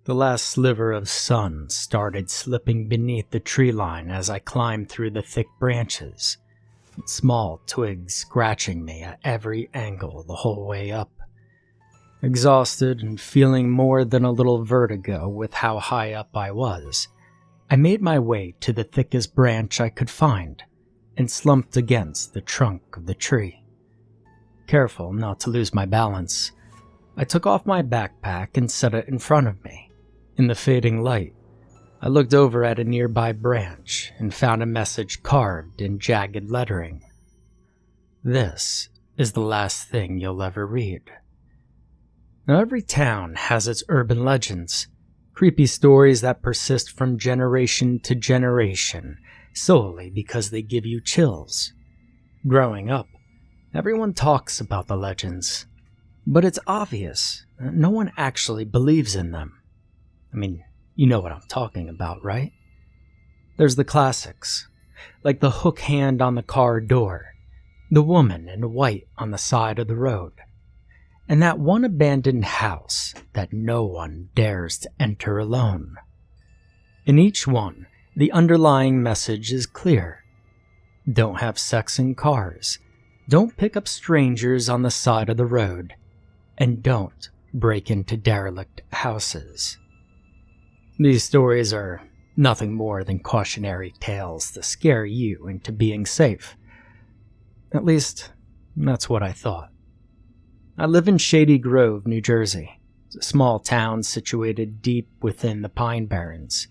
The last sliver of sun started slipping beneath the tree line as I climbed through the thick branches, small twigs scratching me at every angle the whole way up. Exhausted and feeling more than a little vertigo with how high up I was, I made my way to the thickest branch I could find and slumped against the trunk of the tree. Careful not to lose my balance, I took off my backpack and set it in front of me. In the fading light, I looked over at a nearby branch and found a message carved in jagged lettering. This is the last thing you'll ever read. Now, every town has its urban legends, creepy stories that persist from generation to generation solely because they give you chills. Growing up, everyone talks about the legends, but it's obvious that no one actually believes in them. I mean, you know what I'm talking about, right? There's the classics, like the hook hand on the car door, the woman in white on the side of the road, and that one abandoned house that no one dares to enter alone. In each one, the underlying message is clear. Don't have sex in cars, don't pick up strangers on the side of the road, and don't break into derelict houses. These stories are nothing more than cautionary tales to scare you into being safe. At least, that's what I thought. I live in Shady Grove, New Jersey. It's a small town situated deep within the Pine Barrens.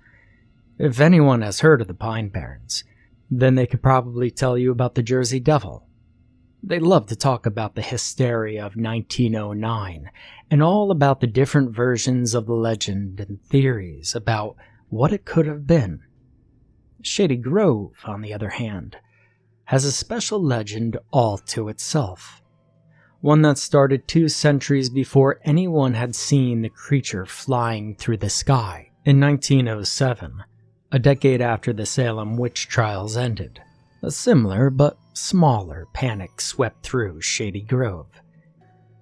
If anyone has heard of the Pine Barrens, then they could probably tell you about the Jersey Devil. They love to talk about the hysteria of 1909 and all about the different versions of the legend and theories about what it could have been. Shady Grove, on the other hand, has a special legend all to itself. One that started 2 centuries before anyone had seen the creature flying through the sky in 1907, a decade after the Salem witch trials ended. A similar but smaller panic swept through Shady Grove.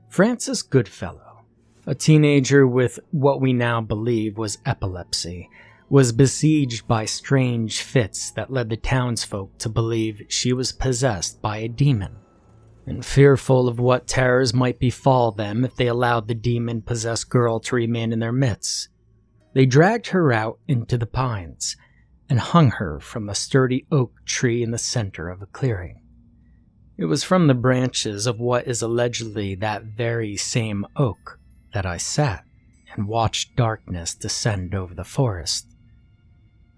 Francis Goodfellow, a teenager with what we now believe was epilepsy, was besieged by strange fits that led the townsfolk to believe she was possessed by a demon. And fearful of what terrors might befall them if they allowed the demon-possessed girl to remain in their midst, they dragged her out into the pines and hung her from the sturdy oak tree in the center of a clearing. It was from the branches of what is allegedly that very same oak that I sat and watched darkness descend over the forest.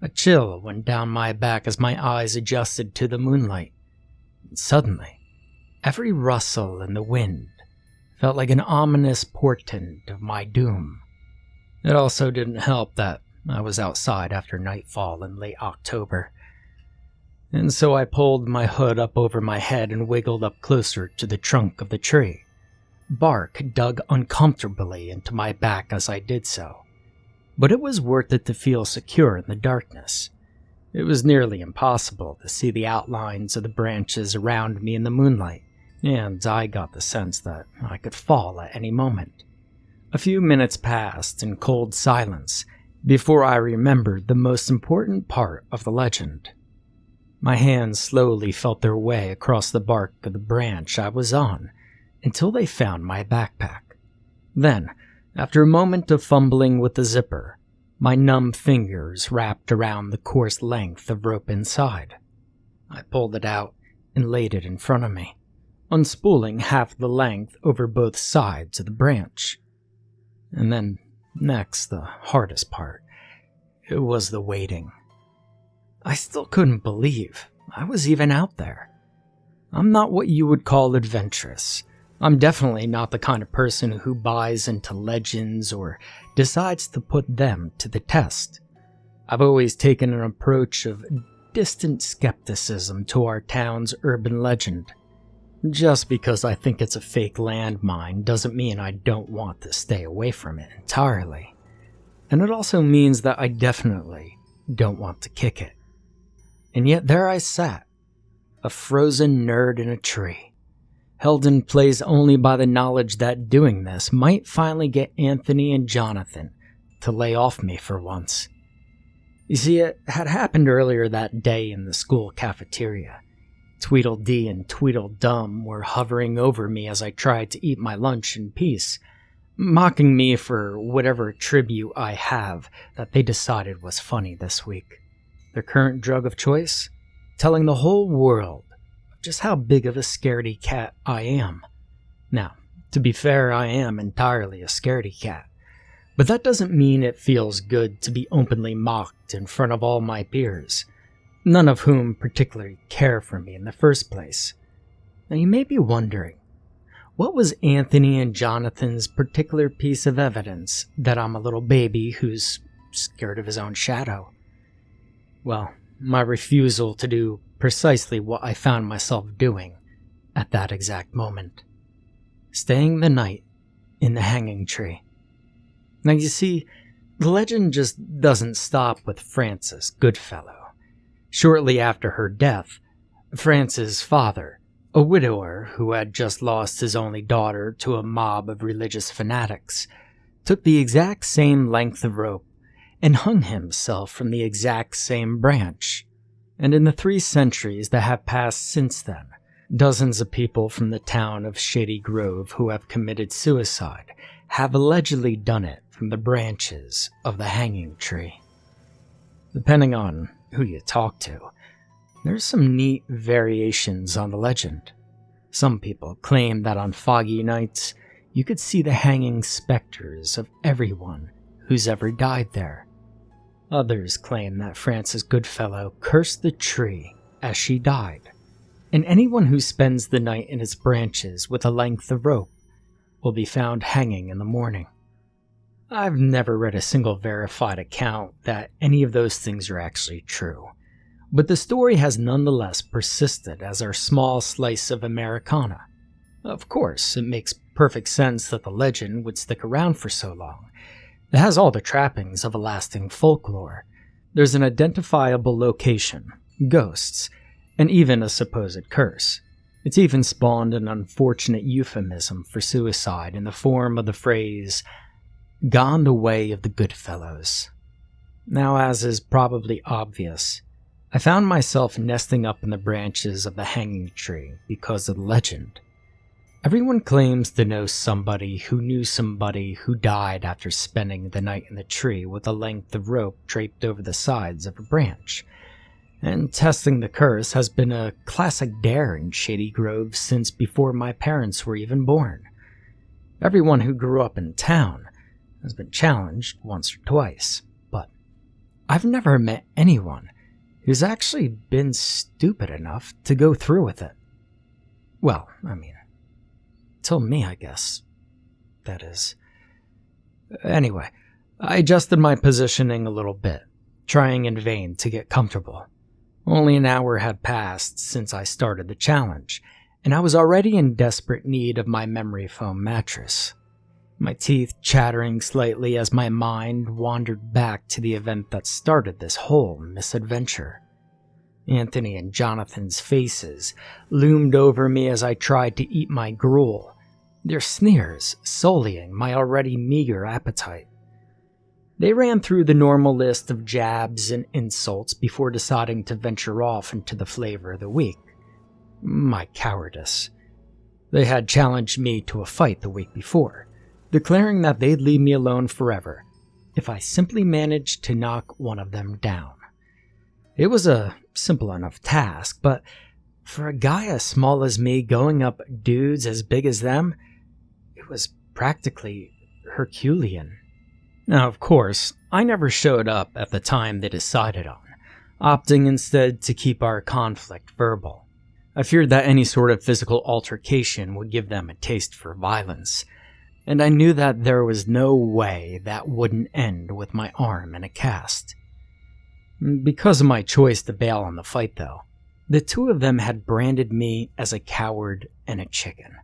A chill went down my back as my eyes adjusted to the moonlight. And suddenly, every rustle in the wind felt like an ominous portent of my doom. It also didn't help that I was outside after nightfall in late October, and so I pulled my hood up over my head and wiggled up closer to the trunk of the tree. Bark dug uncomfortably into my back as I did so, but it was worth it to feel secure in the darkness. It was nearly impossible to see the outlines of the branches around me in the moonlight, and I got the sense that I could fall at any moment. A few minutes passed in cold silence before I remembered the most important part of the legend. My hands slowly felt their way across the bark of the branch I was on until they found my backpack. Then, after a moment of fumbling with the zipper, my numb fingers wrapped around the coarse length of rope inside. I pulled it out and laid it in front of me, unspooling half the length over both sides of the branch. And then, next, the hardest part. It was the waiting. I still couldn't believe I was even out there. I'm not what you would call adventurous. I'm definitely not the kind of person who buys into legends or decides to put them to the test. I've always taken an approach of distant skepticism to our town's urban legend. Just because I think it's a fake landmine doesn't mean I don't want to stay away from it entirely. And it also means that I definitely don't want to kick it. And yet there I sat, a frozen nerd in a tree, held in place only by the knowledge that doing this might finally get Anthony and Jonathan to lay off me for once. You see, it had happened earlier that day in the school cafeteria. Tweedledee and Tweedledum were hovering over me as I tried to eat my lunch in peace, mocking me for whatever tribute I have that they decided was funny this week. Their current drug of choice? Telling the whole world just how big of a scaredy cat I am. Now, to be fair, I am entirely a scaredy cat, but that doesn't mean it feels good to be openly mocked in front of all my peers, none of whom particularly care for me in the first place. Now you may be wondering, what was Anthony and Jonathan's particular piece of evidence that I'm a little baby who's scared of his own shadow? Well, my refusal to do precisely what I found myself doing at that exact moment. Staying the night in the hanging tree. Now you see, the legend just doesn't stop with Frances Goodfellow. Shortly after her death, Frances' father, a widower who had just lost his only daughter to a mob of religious fanatics, took the exact same length of rope and hung himself from the exact same branch. And in the 3 centuries that have passed since then, dozens of people from the town of Shady Grove who have committed suicide have allegedly done it from the branches of the hanging tree. Depending on who you talk to, there's some neat variations on the legend. Some people claim that on foggy nights, you could see the hanging specters of everyone who's ever died there. Others claim that Frances Goodfellow cursed the tree as she died, and anyone who spends the night in its branches with a length of rope will be found hanging in the morning. I've never read a single verified account that any of those things are actually true, but the story has nonetheless persisted as our small slice of Americana. Of course, it makes perfect sense that the legend would stick around for so long. It has all the trappings of a lasting folklore. There's an identifiable location, ghosts, and even a supposed curse. It's even spawned an unfortunate euphemism for suicide in the form of the phrase, "gone the way of the Goodfellows." Now, as is probably obvious, I found myself nesting up in the branches of the hanging tree because of the legend. Everyone claims to know somebody who knew somebody who died after spending the night in the tree with a length of rope draped over the sides of a branch. And testing the curse has been a classic dare in Shady Grove since before my parents were even born. Everyone who grew up in town has been challenged once or twice, but I've never met anyone who's actually been stupid enough to go through with it. Well, I mean, till me, I guess. That is. Anyway, I adjusted my positioning a little bit, trying in vain to get comfortable. Only an hour had passed since I started the challenge, and I was already in desperate need of my memory foam mattress. My teeth chattering slightly as my mind wandered back to the event that started this whole misadventure. Anthony and Jonathan's faces loomed over me as I tried to eat my gruel, their sneers sullying my already meager appetite. They ran through the normal list of jabs and insults before deciding to venture off into the flavor of the week. My cowardice. They had challenged me to a fight the week before, declaring that they'd leave me alone forever if I simply managed to knock one of them down. It was a simple enough task, but for a guy as small as me going up dudes as big as them, it was practically Herculean. Now, of course, I never showed up at the time they decided on, opting instead to keep our conflict verbal. I feared that any sort of physical altercation would give them a taste for violence, and I knew that there was no way that wouldn't end with my arm in a cast. Because of my choice to bail on the fight, though, the two of them had branded me as a coward and a chicken.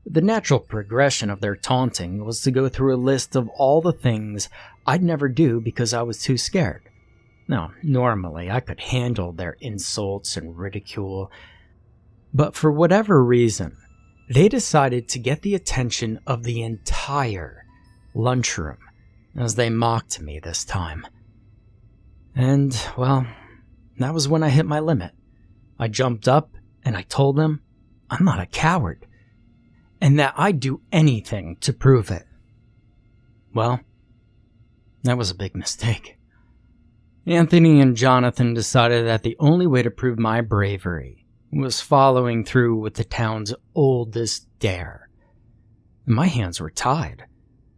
The natural progression of their taunting was to go through a list of all the things I'd never do because I was too scared. Now, normally I could handle their insults and ridicule, but for whatever reason, they decided to get the attention of the entire lunchroom as they mocked me this time. And, well, that was when I hit my limit. I jumped up and I told them I'm not a coward, and that I'd do anything to prove it. Well, that was a big mistake. Anthony and Jonathan decided that the only way to prove my bravery was following through with the town's oldest dare. My hands were tied.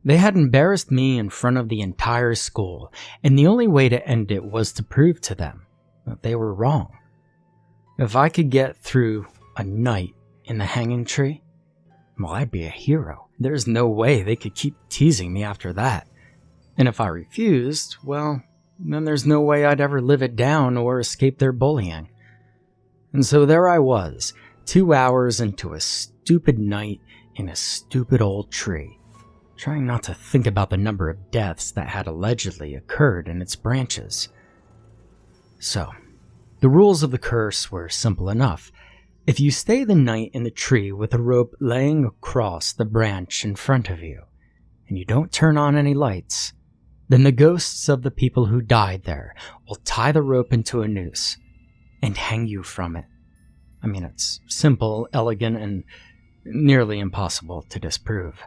They had embarrassed me in front of the entire school, and the only way to end it was to prove to them that they were wrong. If I could get through a night in the hanging tree, well, I'd be a hero. There's no way they could keep teasing me after that. And if I refused, well, then there's no way I'd ever live it down or escape their bullying. And so there I was, 2 hours into a stupid night in a stupid old tree, trying not to think about the number of deaths that had allegedly occurred in its branches. So, the rules of the curse were simple enough. If you stay the night in the tree with a rope laying across the branch in front of you, and you don't turn on any lights, then the ghosts of the people who died there will tie the rope into a noose and hang you from it. I mean, it's simple, elegant, and nearly impossible to disprove.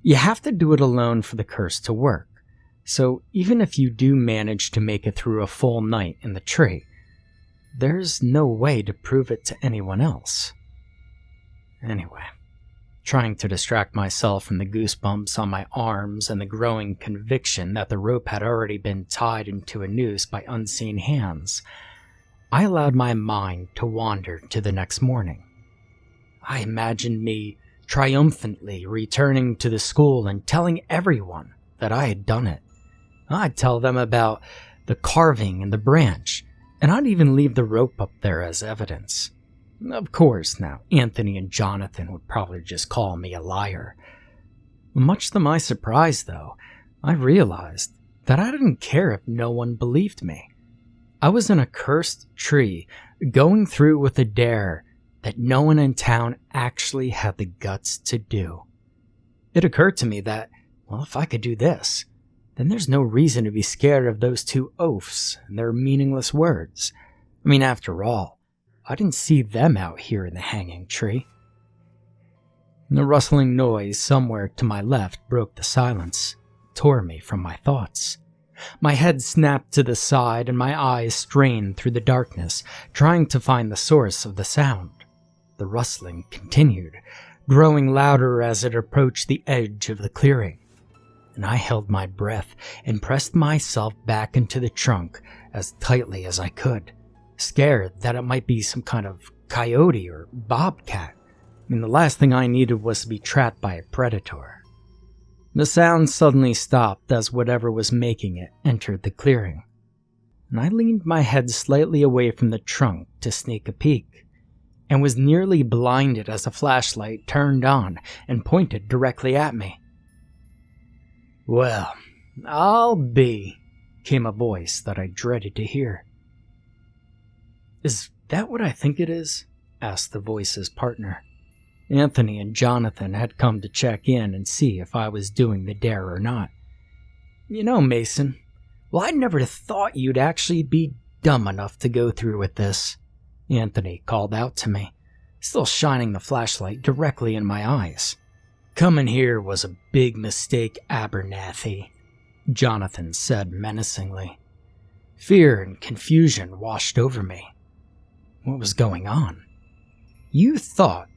You have to do it alone for the curse to work, so even if you do manage to make it through a full night in the tree, there's no way to prove it to anyone else. Anyway, trying to distract myself from the goosebumps on my arms and the growing conviction that the rope had already been tied into a noose by unseen hands, I allowed my mind to wander to the next morning. I imagined me triumphantly returning to the school and telling everyone that I had done it. I'd tell them about the carving in the branch, and I'd even leave the rope up there as evidence. Of course, now, Anthony and Jonathan would probably just call me a liar. Much to my surprise, though, I realized that I didn't care if no one believed me. I was in a cursed tree, going through with a dare that no one in town actually had the guts to do. It occurred to me that, well, if I could do this, then there's no reason to be scared of those two oafs and their meaningless words. I mean, after all, I didn't see them out here in the hanging tree. The rustling noise somewhere to my left broke the silence, tore me from my thoughts. My head snapped to the side and my eyes strained through the darkness, trying to find the source of the sound. The rustling continued, growing louder as it approached the edge of the clearing, and I held my breath and pressed myself back into the trunk as tightly as I could, scared that it might be some kind of coyote or bobcat. I mean, the last thing I needed was to be trapped by a predator. The sound suddenly stopped as whatever was making it entered the clearing, and I leaned my head slightly away from the trunk to sneak a peek, and was nearly blinded as a flashlight turned on and pointed directly at me. "Well, I'll be," came a voice that I dreaded to hear. "Is that what I think it is?" asked the voice's partner. Anthony and Jonathan had come to check in and see if I was doing the dare or not. "You know, Mason, well, I never thought you'd actually be dumb enough to go through with this," Anthony called out to me, still shining the flashlight directly in my eyes. "Coming here was a big mistake, Abernathy," Jonathan said menacingly. Fear and confusion washed over me. What was going on? "You thought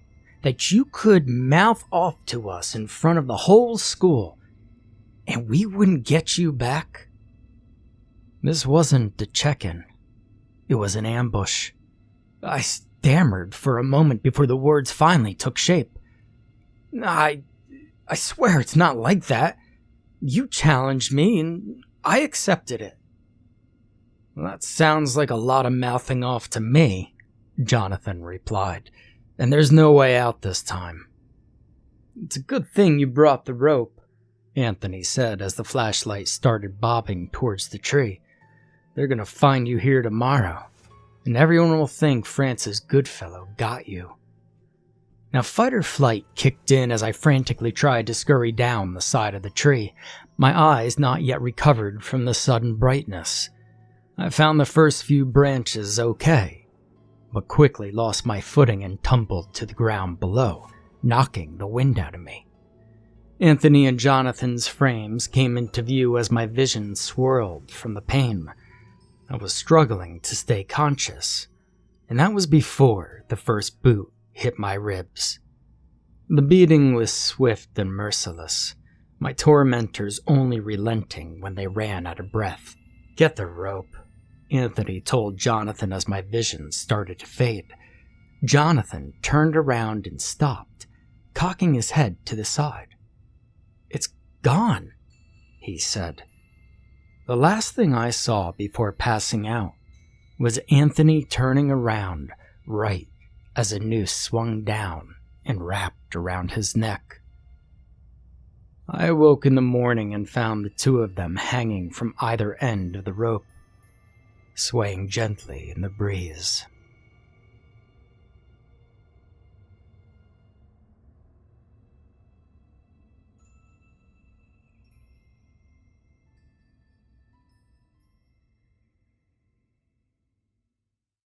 that you could mouth off to us in front of the whole school, and we wouldn't get you back?" This wasn't a check-in. It was an ambush. I stammered for a moment before the words finally took shape. I swear it's not like that. You challenged me, and I accepted it." "Well, that sounds like a lot of mouthing off to me," Jonathan replied. "And there's no way out this time." "It's a good thing you brought the rope," Anthony said as the flashlight started bobbing towards the tree. "They're going to find you here tomorrow, and everyone will think Francis Goodfellow got you." Now, fight or flight kicked in as I frantically tried to scurry down the side of the tree, my eyes not yet recovered from the sudden brightness. I found the first few branches okay, but quickly lost my footing and tumbled to the ground below, knocking the wind out of me. Anthony and Jonathan's frames came into view as my vision swirled from the pain. I was struggling to stay conscious, and that was before the first boot hit my ribs. The beating was swift and merciless, my tormentors only relenting when they ran out of breath. "Get the rope," Anthony told Jonathan as my vision started to fade. Jonathan turned around and stopped, cocking his head to the side. "It's gone," he said. The last thing I saw before passing out was Anthony turning around right as a noose swung down and wrapped around his neck. I awoke in the morning and found the two of them hanging from either end of the rope, swaying gently in the breeze.